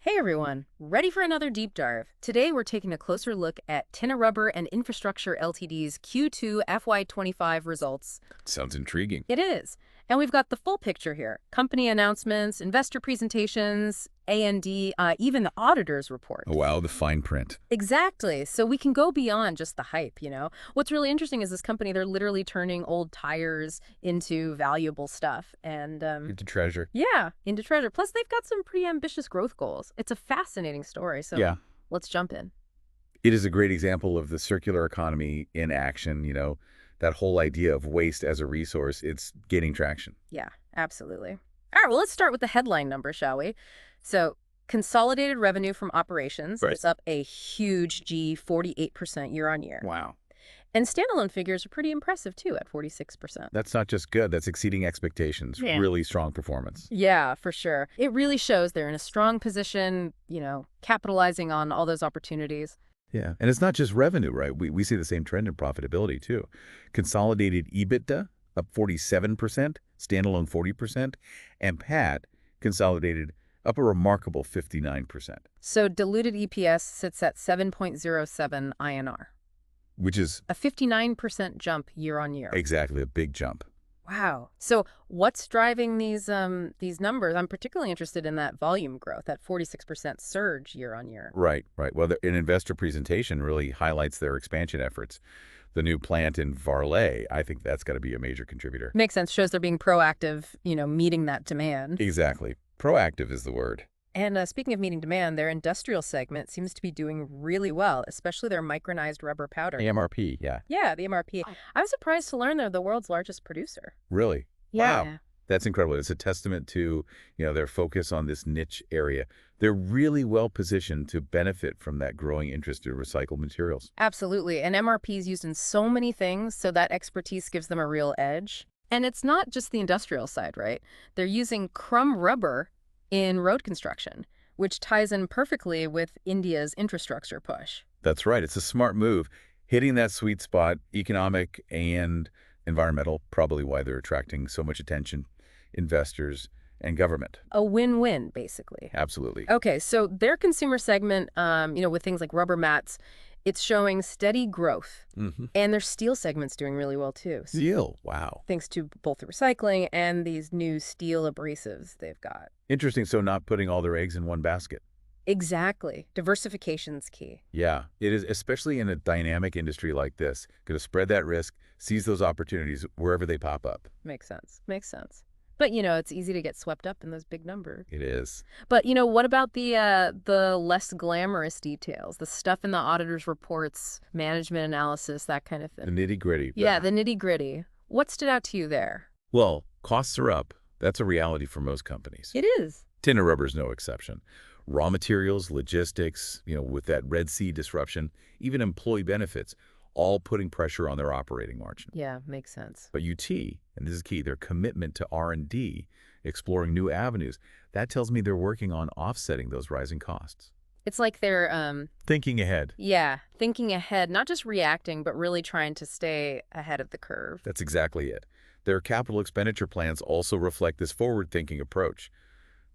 Hey everyone, ready for another deep dive? Today we're taking a closer look at Tinna Rubber and Infrastructure Ltd's Q2 FY25 results. Sounds intriguing. It is. And we've got the full picture here. Company announcements, investor presentations, A&D, even the auditor's report. Oh, wow, the fine print. Exactly. So we can go beyond just the hype. What's really interesting is this company, they're literally turning old tires into valuable stuff. And Into treasure. yeah, into treasure. Plus, they've got some pretty ambitious growth goals. It's a fascinating story, so Yeah. let's jump in. It is a great example of the circular economy in action, that whole idea of waste as a resource. It's gaining traction. Yeah, absolutely. All right, well, let's start with the headline number, shall we? So, consolidated revenue from operations Right. is up a huge 48% year on year. Wow. And standalone figures are pretty impressive, too, at 46%. That's not just good, that's exceeding expectations. Yeah. Really strong performance. Yeah, for sure. It really shows they're in a strong position, capitalizing on all those opportunities. Yeah. And it's not just revenue, right? We see the same trend in profitability, too. Consolidated EBITDA up 47%, standalone 40%, and PAT consolidated up a remarkable 59%. So diluted EPS sits at 7.07 INR, Which is a 59% jump year on year. exactly a big jump. Wow. So what's driving these numbers? I'm particularly interested in that volume growth, that 46% surge year on year. Right, right. Well, an investor presentation really highlights their expansion efforts. The new plant in Varley, I think that's got to be a major contributor. Makes sense. Shows they're being proactive, meeting that demand. Exactly. Proactive is the word. And speaking of meeting demand, their industrial segment seems to be doing really well, especially their micronized rubber powder. AMRP, yeah. Yeah, the MRP. I was surprised to learn they're the world's largest producer. Really? Yeah. Wow. That's incredible. It's a testament to, their focus on this niche area. They're really well positioned to benefit from that growing interest in recycled materials. Absolutely. And MRP is used in so many things, so that expertise gives them a real edge. And it's not just the industrial side, right? They're using crumb rubber in road construction, which ties in perfectly with India's infrastructure push. That's right. It's a smart move. Hitting that sweet spot, economic and environmental, probably why they're attracting so much attention, investors and government. A win-win, basically. Absolutely. Okay, so their consumer segment, with things like rubber mats, it's showing steady growth. Mm-hmm. And their steel segment's doing really well, too. Steel, wow. Thanks to both the recycling and these new steel abrasives they've got. Interesting, so not putting all their eggs in one basket. Exactly. Diversification's key. Yeah, it is, especially in a dynamic industry like this. Going to spread that risk, seize those opportunities wherever they pop up. Makes sense. Makes sense. But, it's easy to get swept up in those big numbers. It is. But, what about the less glamorous details, the stuff in the auditor's reports, management analysis, that kind of The thing? nitty-gritty. Yeah, the nitty-gritty. What stood out to you there? Well, costs are up. That's a reality for most companies. It is. Tinna Rubber's no exception. Raw materials, logistics, with that Red Sea disruption, even employee benefits, all putting pressure on their operating margin. Yeah, makes sense. But UT, and this is key, their commitment to R&D, exploring new avenues, that tells me they're working on offsetting those rising costs. It's like they're, Thinking ahead. yeah, thinking ahead, not just reacting, but really trying to stay ahead of the curve. That's exactly it. Their capital expenditure plans also reflect this forward-thinking approach.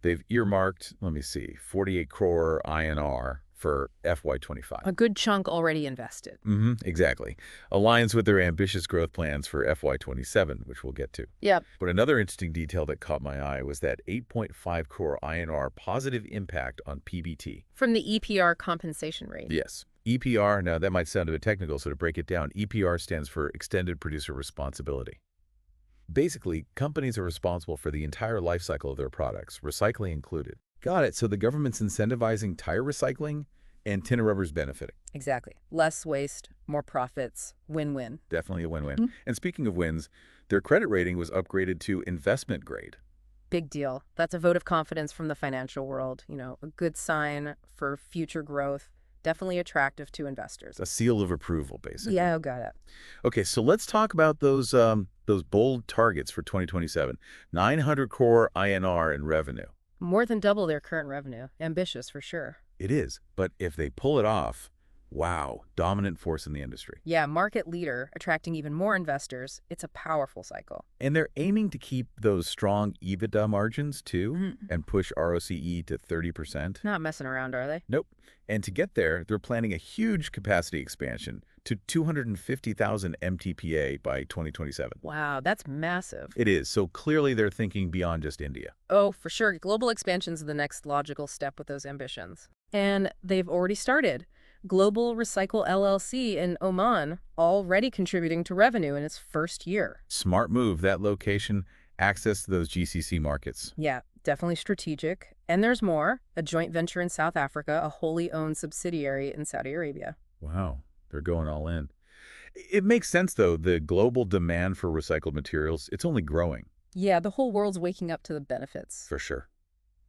They've earmarked, 48 crore INR for FY25. A good chunk already invested. Exactly. Aligns with their ambitious growth plans for FY27, which we'll get to. Yep. But another interesting detail that caught my eye was that 8.5 crore INR positive impact on PBT. From the EPR compensation rate. Yes. EPR, now that might sound a bit technical, so to break it down, EPR stands for Extended Producer Responsibility. Basically, companies are responsible for the entire life cycle of their products, recycling included. Got it. So the government's incentivizing tire recycling and Tinna Rubber's benefiting. Exactly. Less waste, more profits, win-win. Definitely a win-win. And speaking of wins, their credit rating was upgraded to investment grade. Big deal. That's a vote of confidence from the financial world. A good sign for future growth. Definitely attractive to investors. A seal of approval, basically. Yeah, got it. Okay, so let's talk about those bold targets for 2027. 900 crore INR in revenue. More than double their current revenue. Ambitious, for sure. It is, but if they pull it off, Wow, dominant force in the industry. Yeah, market leader, attracting even more investors. It's a powerful cycle. And they're aiming to keep those strong EBITDA margins too Mhm. and push ROCE to 30%. Not messing around, are they? Nope. And to get there, they're planning a huge capacity expansion to 250,000 MTPA by 2027. Wow, that's massive. It is. So clearly they're thinking beyond just India. Oh, for sure. Global expansion's the next logical step with those ambitions. And they've already started. Global Recycle LLC in Oman already contributing to revenue in its first year. Smart move, that location, access to those GCC markets. Yeah, definitely strategic. And there's more, a joint venture in South Africa, a wholly owned subsidiary in Saudi Arabia. Wow, they're going all in. It makes sense, though. The global demand for recycled materials, it's only growing. Yeah, the whole world's waking up to the benefits. For sure.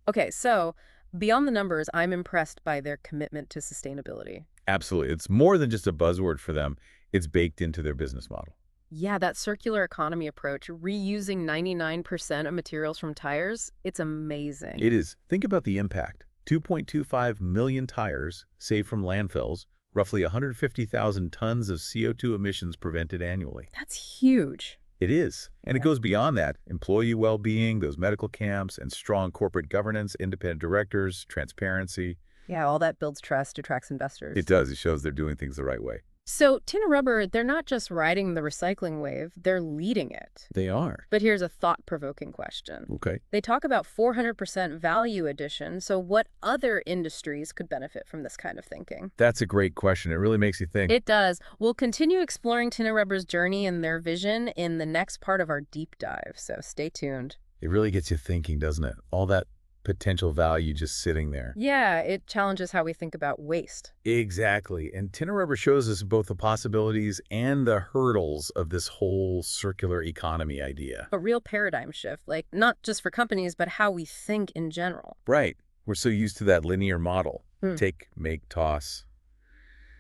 Okay, so beyond the numbers, I'm impressed by their commitment to sustainability. Absolutely. It's more than just a buzzword for them. It's baked into their business model. Yeah, that circular economy approach, reusing 99% of materials from tires, it's amazing. It is. Think about the impact. 2.25 million tires saved from landfills, roughly 150,000 tons of CO2 emissions prevented annually. That's huge. It is. And it Yeah. goes beyond that. Employee well-being, those medical camps, and strong corporate governance, independent directors, transparency. Yeah, all that builds trust, attracts investors. It does. It shows they're doing things the right way. So, Tinna Rubber, they're not just riding the recycling wave, they're leading it. They are. But here's a thought-provoking question. Okay. They talk about 400% value addition, so what other industries could benefit from this kind of thinking? That's a great question. It really makes you think. It does. We'll continue exploring Tinna Rubber's journey and their vision in the next part of our deep dive, so stay tuned. It really gets you thinking, doesn't it? All that potential value just sitting there. Yeah, it challenges how we think about waste. Exactly. And Tinna Rubber shows us both the possibilities and the hurdles of this whole circular economy idea. A real paradigm shift, like not just for companies, but how we think in general. Right. We're so used to that linear model. Hmm. Take, make, toss.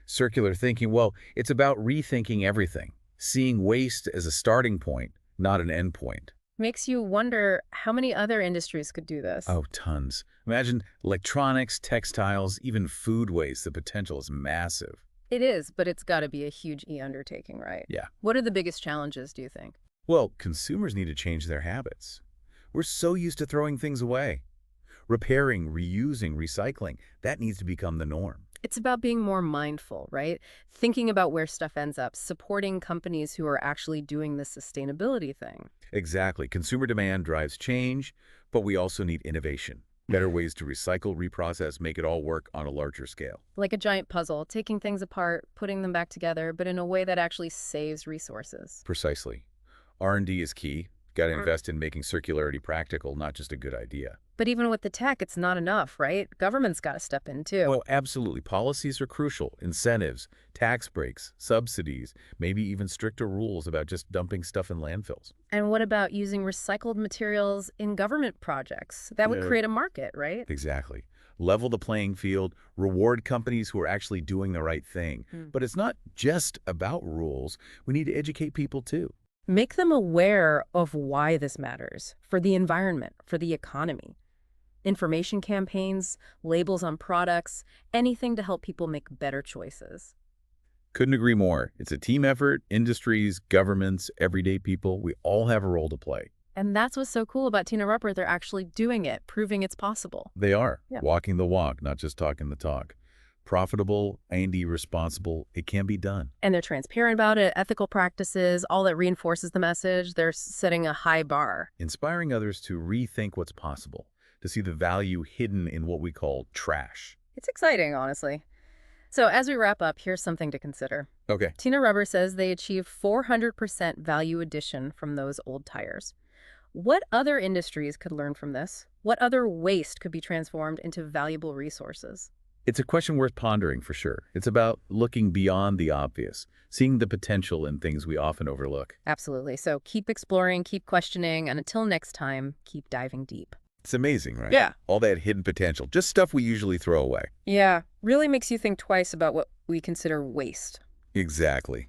Circular thinking, well, it's about rethinking everything, seeing waste as a starting point, not an end point. Makes you wonder how many other industries could do this. Oh, tons. Imagine electronics, textiles, even food waste. The potential is massive. It is, but it's got to be a huge undertaking, right? Yeah. What are the biggest challenges, do you think? Well, consumers need to change their habits. We're so used to throwing things away. Repairing, reusing, recycling, that needs to become the norm. It's about being more mindful, right? Thinking about where stuff ends up, supporting companies who are actually doing the sustainability thing. Exactly. Consumer demand drives change, but we also need innovation. Better ways to recycle, reprocess, make it all work on a larger scale. Like a giant puzzle, taking things apart, putting them back together, but in a way that actually saves resources. Precisely. R&D is key. Got to invest in making circularity practical, not just a good idea. But even with the tech, it's not enough, right? Government's got to step in too. Well, absolutely. Policies are crucial. Incentives, tax breaks, subsidies, maybe even stricter rules about just dumping stuff in landfills. And what about using recycled materials in government projects? That would Yeah. create a market, right? Exactly. Level the playing field, reward companies who are actually doing the right thing. Hmm. But it's not just about rules. We need to educate people too. Make them aware of why this matters for the environment, for the economy. Information campaigns, labels on products, anything to help people make better choices. Couldn't agree more. It's a team effort. Industries, governments, everyday people, we all have a role to play. And that's what's so cool about Tinna Rubber. They're actually doing it, proving it's possible. They are. Yeah. Walking the walk, not just talking the talk. Profitable and responsible, it can be done. And they're transparent about it, ethical practices, all that reinforces the message. They're setting a high bar. Inspiring others to rethink what's possible, to see the value hidden in what we call trash. It's exciting, honestly. So as we wrap up, here's something to consider. Okay. Tinna Rubber says they achieve 400% value addition from those old tires. What other industries could learn from this? What other waste could be transformed into valuable resources? It's a question worth pondering for sure. It's about looking beyond the obvious, seeing the potential in things we often overlook. Absolutely. So keep exploring, keep questioning, and until next time, keep diving deep. It's amazing, right? Yeah. All that hidden potential, just stuff we usually throw away. Yeah, really makes you think twice about what we consider waste. Exactly.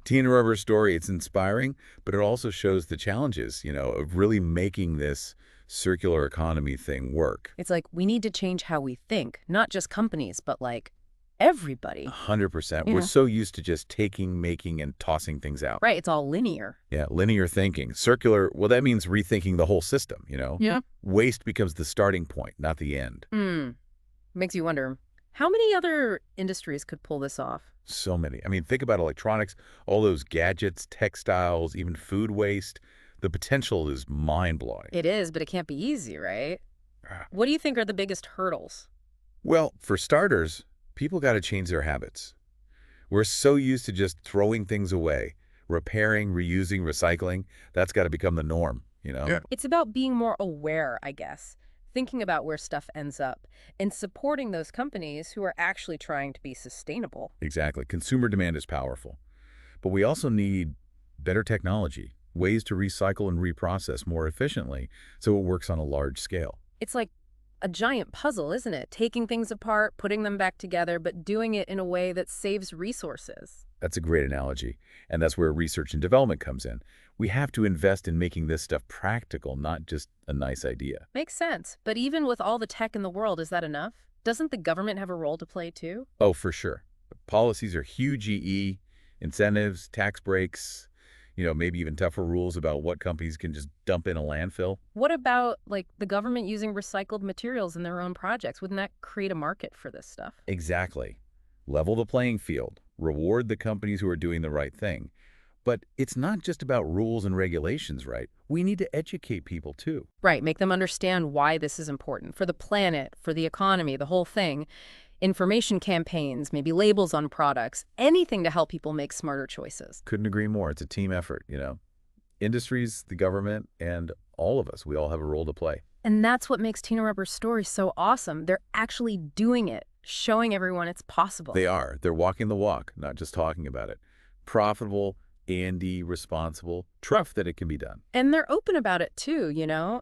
Tinna Rubber's story, it's inspiring, but it also shows the challenges, of really making this circular economy thing work. It's like we need to change how we think, not just companies, but like everybody. 100%. We're Yeah. so used to just taking, making, and tossing things out. Right, it's all linear. Yeah, linear thinking. Circular, well, that means rethinking the whole system, Yeah. Waste becomes the starting point, not the end. Hmm. Makes you wonder, how many other industries could pull this off? So many. I mean, think about electronics, all those gadgets, textiles, even food waste. The potential is mind-blowing. It is, but it can't be easy, right? Ah. What do you think are the biggest hurdles? Well, for starters, people got to change their habits. We're so used to just throwing things away, repairing, reusing, recycling. That's got to become the norm. Yeah. It's about being more aware, I guess, thinking about where stuff ends up, and supporting those companies who are actually trying to be sustainable. Exactly. Consumer demand is powerful. But we also need better technology, ways to recycle and reprocess more efficiently so it works on a large scale. It's like a giant puzzle, isn't it? Taking things apart, putting them back together, but doing it in a way that saves resources. That's a great analogy, and that's where research and development comes in. We have to invest in making this stuff practical, not just a nice idea. Makes sense. But even with all the tech in the world, is that enough? Doesn't the government have a role to play too? Oh, for sure. Policies are huge incentives, tax breaks, maybe even tougher rules about what companies can just dump in a landfill. What about, like, the government using recycled materials in their own projects? Wouldn't that create a market for this stuff? Exactly. Level the playing field, reward the companies who are doing the right thing. But it's not just about rules and regulations, right? We need to educate people too. Right, make them understand why this is important for the planet, for the economy, the whole thing. Information campaigns, maybe labels on products, anything to help people make smarter choices. Couldn't agree more. It's a team effort. Industries, the government, and all of us, we all have a role to play. And that's what makes Tinna Rubber's story so awesome. They're actually doing it, showing everyone it's possible. They are. They're walking the walk, not just talking about it. Profitable, and responsible, trust that it can be done. And they're open about it too.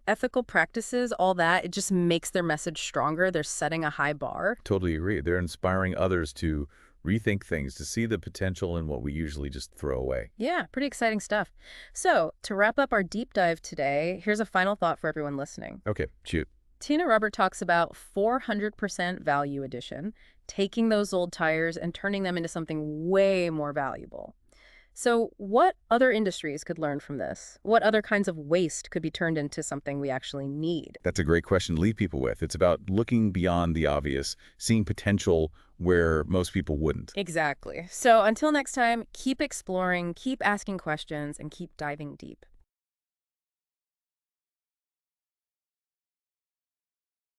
Ethical practices, all that, it just makes their message stronger. They're setting a high bar. Totally agree. They're inspiring others to rethink things, to see the potential in what we usually just throw away. Yeah, pretty exciting stuff. So, to wrap up our deep dive today, here's a final thought for everyone listening. Okay, shoot. Tinna Rubber talks about 400% value addition, taking those old tires and turning them into something way more valuable. So what other industries could learn from this? What other kinds of waste could be turned into something we actually need? That's a great question to leave people with. It's about looking beyond the obvious, seeing potential where most people wouldn't. Exactly. So until next time, keep exploring, keep asking questions, and keep diving deep.